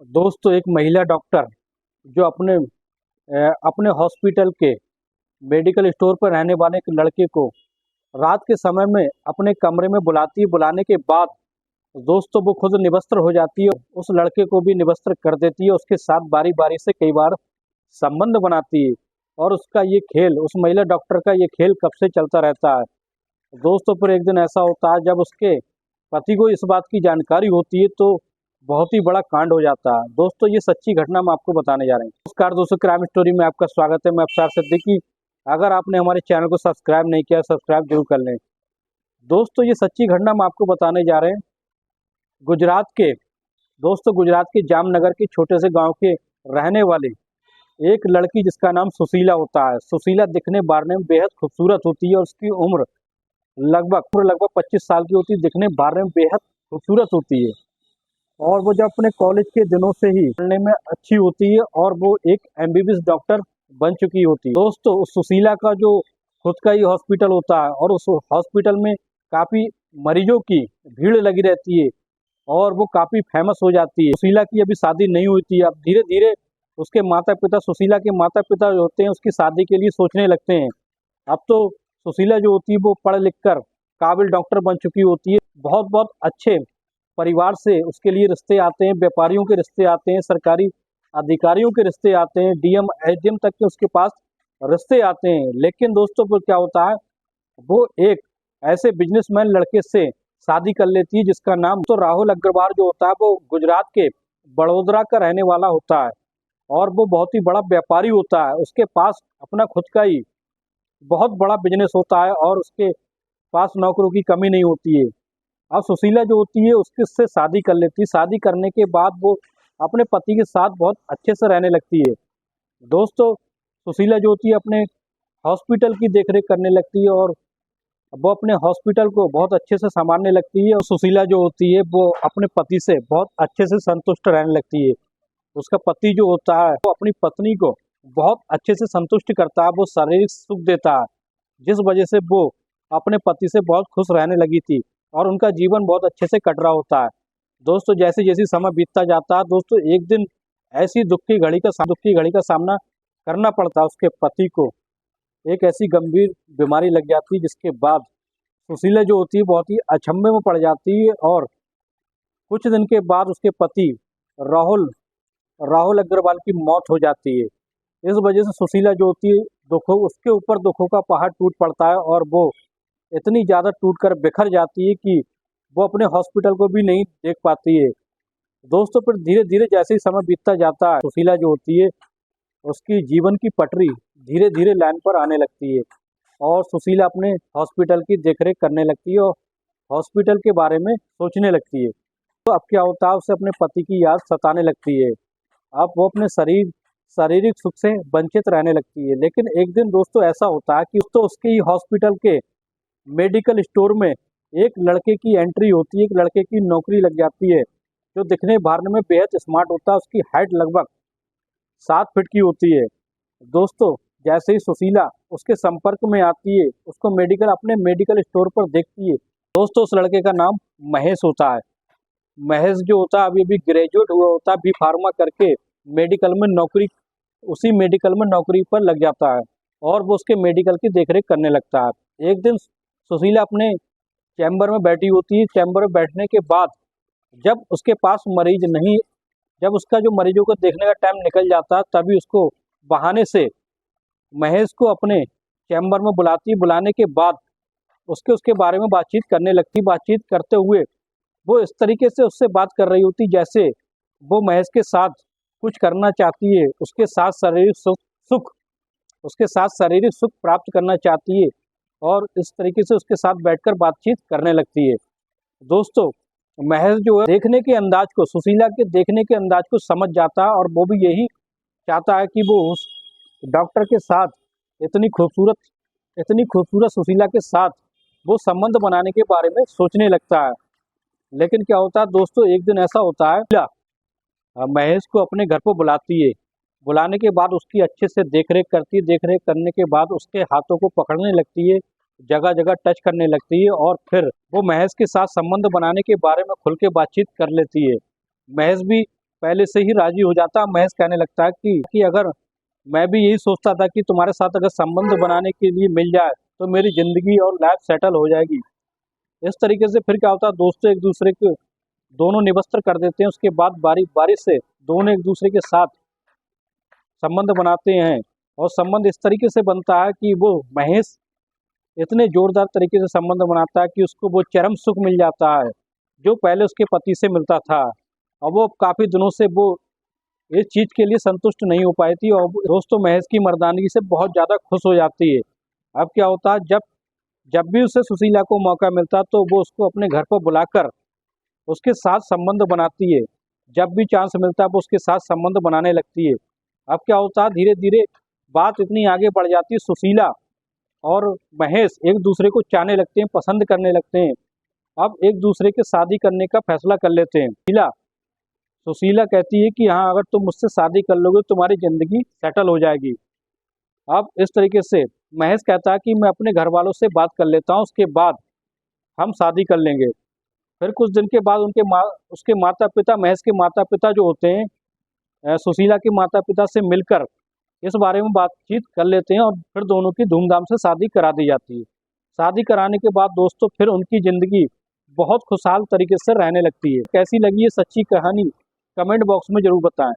दोस्तों एक महिला डॉक्टर जो अपने हॉस्पिटल के मेडिकल स्टोर पर रहने वाले एक लड़के को रात के समय में अपने कमरे में बुलाती है। बुलाने के बाद दोस्तों वो खुद निवस्त्र हो जाती है, उस लड़के को भी निवस्त्र कर देती है, उसके साथ बारी बारी से कई बार संबंध बनाती है। और उसका ये खेल, उस महिला डॉक्टर का ये खेल कब से चलता रहता है दोस्तों। फिर एक दिन ऐसा होता है जब उसके पति को इस बात की जानकारी होती है तो बहुत ही बड़ा कांड हो जाता है दोस्तों। ये सच्ची घटना हम आपको बताने जा रहे हैं। नमस्कार दोस्तों, क्राइम स्टोरी में आपका स्वागत है। मैं अफसार सिद्दीकी। अगर आपने हमारे चैनल को सब्सक्राइब नहीं किया, सब्सक्राइब जरूर कर लें। दोस्तों ये सच्ची घटना हम आपको बताने जा रहे हैं गुजरात के जामनगर के छोटे से गांव के रहने वाले एक लड़की जिसका नाम सुशीला होता है। सुशीला दिखने बारने में बेहद खूबसूरत होती है और उसकी उम्र लगभग 25 साल की होती है। दिखने बारने में बेहद खूबसूरत होती है और वो जब अपने कॉलेज के दिनों से ही पढ़ने में अच्छी होती है और वो एक एमबीबीएस डॉक्टर बन चुकी होती है। दोस्तों उस सुशीला का जो खुद का ही हॉस्पिटल होता है और उस हॉस्पिटल में काफ़ी मरीजों की भीड़ लगी रहती है और वो काफ़ी फेमस हो जाती है। सुशीला की अभी शादी नहीं हुई थी, अब धीरे धीरे उसके माता पिता, सुशीला के माता पिता जो होते हैं उसकी शादी के लिए सोचने लगते हैं। अब तो सुशीला जो होती है वो पढ़ लिख कर काबिल डॉक्टर बन चुकी होती है। बहुत बहुत अच्छे परिवार से उसके लिए रिश्ते आते हैं, व्यापारियों के रिश्ते आते हैं, सरकारी अधिकारियों के रिश्ते आते हैं, डीएम एसडीएम तक के उसके पास रिश्ते आते हैं। लेकिन दोस्तों फिर क्या होता है, वो एक ऐसे बिजनेसमैन लड़के से शादी कर लेती है जिसका नाम तो राहुल अग्रवाल जो होता है वो गुजरात के बड़ोदरा का रहने वाला होता है और वो बहुत ही बड़ा व्यापारी होता है। उसके पास अपना खुद का ही बहुत बड़ा बिजनेस होता है और उसके पास नौकरों की कमी नहीं होती है। अब सुशीला जो होती है उसके से शादी कर लेती है। शादी करने के बाद वो अपने पति के साथ बहुत अच्छे से रहने लगती है। दोस्तों सुशीला जो होती है अपने हॉस्पिटल की देखरेख करने लगती है और वो अपने हॉस्पिटल को बहुत अच्छे से संभालने लगती है। और सुशीला जो होती है वो अपने पति से बहुत अच्छे से संतुष्ट रहने लगती है। उसका पति जो होता है वो अपनी पत्नी को बहुत अच्छे से संतुष्ट करता है, वो शारीरिक सुख देता है, जिस वजह से वो अपने पति से बहुत खुश रहने लगी थी और उनका जीवन बहुत अच्छे से कट रहा होता है। दोस्तों जैसे जैसे समय बीतता जाता है दोस्तों एक दिन ऐसी दुख की घड़ी का सामना करना पड़ता है उसके पति को। एक ऐसी गंभीर बीमारी लग जाती है जिसके बाद सुशीला जो होती है बहुत ही अचंभे में पड़ जाती है और कुछ दिन के बाद उसके पति राहुल राहुल अग्रवाल की मौत हो जाती है। इस वजह से सुशीला जो होती है उसके ऊपर दुखों का पहाड़ टूट पड़ता है और वो इतनी ज़्यादा टूटकर बिखर जाती है कि वो अपने हॉस्पिटल को भी नहीं देख पाती है। दोस्तों फिर धीरे धीरे जैसे ही समय बीतता जाता है सुशीला जो होती है उसकी जीवन की पटरी धीरे धीरे लाइन पर आने लगती है और सुशीला अपने हॉस्पिटल की देखरेख करने लगती है और हॉस्पिटल के बारे में सोचने लगती है। तो अब क्या होता है, उसे अपने पति की याद सताने लगती है। अब वो अपने शारीरिक सुख से वंचित रहने लगती है। लेकिन एक दिन दोस्तों ऐसा होता है कि तो उसके ही हॉस्पिटल के मेडिकल स्टोर में एक लड़के की एंट्री होती है, एक लड़के की नौकरी लग जाती है जो दिखने भारने में बेहद स्मार्ट होता है। उसकी हाइट लगभग 7 फीट की होती है। दोस्तों जैसे ही सुशीला उसके संपर्क में आती है, उसको अपने मेडिकल स्टोर पर देखती है। दोस्तों उस लड़के का नाम महेश होता है। महेश जो होता है अभी अभी ग्रेजुएट हुआ होता है, बी फार्मा करके उसी मेडिकल में नौकरी पर लग जाता है और वो उसके मेडिकल की देखरेख करने लगता है। एक दिन सुशीला अपने चैम्बर में बैठी होती है। चैम्बर में बैठने के बाद जब उसके पास मरीज नहीं, जब उसका जो मरीजों को देखने का टाइम निकल जाता है तभी उसको बहाने से महेश को अपने चैम्बर में बुलाती है। बुलाने के बाद उसके बारे में बातचीत करने लगती। बातचीत करते हुए वो इस तरीके से उससे बात कर रही होती जैसे वो महेश के साथ कुछ करना चाहती है, उसके साथ शारीरिक सुख प्राप्त करना चाहती है और इस तरीके से उसके साथ बैठकर बातचीत करने लगती है। दोस्तों महेश जो है सुशीला के देखने के अंदाज को समझ जाता है और वो भी यही चाहता है कि वो उस डॉक्टर के साथ इतनी खूबसूरत सुशीला के साथ वो संबंध बनाने के बारे में सोचने लगता है। लेकिन क्या होता है दोस्तों, एक दिन ऐसा होता है महेश को अपने घर पर बुलाती है। बुलाने के बाद उसकी अच्छे से देखरेख करती है। देखरेख करने के बाद उसके हाथों को पकड़ने लगती है, जगह जगह टच करने लगती है और फिर वो महेश के साथ संबंध बनाने के बारे में खुल के बातचीत कर लेती है। महेश भी पहले से ही राजी हो जाता। महेश कहने लगता है कि अगर मैं भी यही सोचता था कि तुम्हारे साथ अगर संबंध बनाने के लिए मिल जाए तो मेरी ज़िंदगी और लाइफ सेटल हो जाएगी। इस तरीके से फिर क्या होता है, दोस्तों एक दूसरे को दोनों निवस्त्र कर देते हैं। उसके बाद बारी बारी से दोनों एक दूसरे के साथ संबंध बनाते हैं और संबंध इस तरीके से बनता है कि वो महेश इतने जोरदार तरीके से संबंध बनाता है कि उसको वो चरम सुख मिल जाता है जो पहले उसके पति से मिलता था। और वो काफ़ी दिनों से वो इस चीज़ के लिए संतुष्ट नहीं हो पाई थी और दोस्तों महेश की मर्दानगी से बहुत ज़्यादा खुश हो जाती है। अब क्या होता है, जब जब भी उसे सुशीला को मौका मिलता तो वो उसको अपने घर पर बुलाकर उसके साथ संबंध बनाती है। जब भी चांस मिलता है वो उसके साथ संबंध बनाने लगती है। अब क्या होता है, धीरे धीरे बात इतनी आगे बढ़ जाती है, सुशीला और महेश एक दूसरे को चाहने लगते हैं, पसंद करने लगते हैं। अब एक दूसरे के शादी करने का फैसला कर लेते हैं। सुशीला कहती है कि हाँ, अगर तुम मुझसे शादी कर लोगे तो तुम्हारी ज़िंदगी सेटल हो जाएगी। अब इस तरीके से महेश कहता है कि मैं अपने घर वालों से बात कर लेता हूँ, उसके बाद हम शादी कर लेंगे। फिर कुछ दिन के बाद उसके माता पिता, महेश के माता पिता जो होते हैं, सुशीला के माता पिता से मिलकर इस बारे में बातचीत कर लेते हैं और फिर दोनों की धूमधाम से शादी करा दी जाती है। शादी कराने के बाद दोस्तों फिर उनकी ज़िंदगी बहुत खुशहाल तरीके से रहने लगती है। कैसी लगी ये सच्ची कहानी कमेंट बॉक्स में ज़रूर बताएं।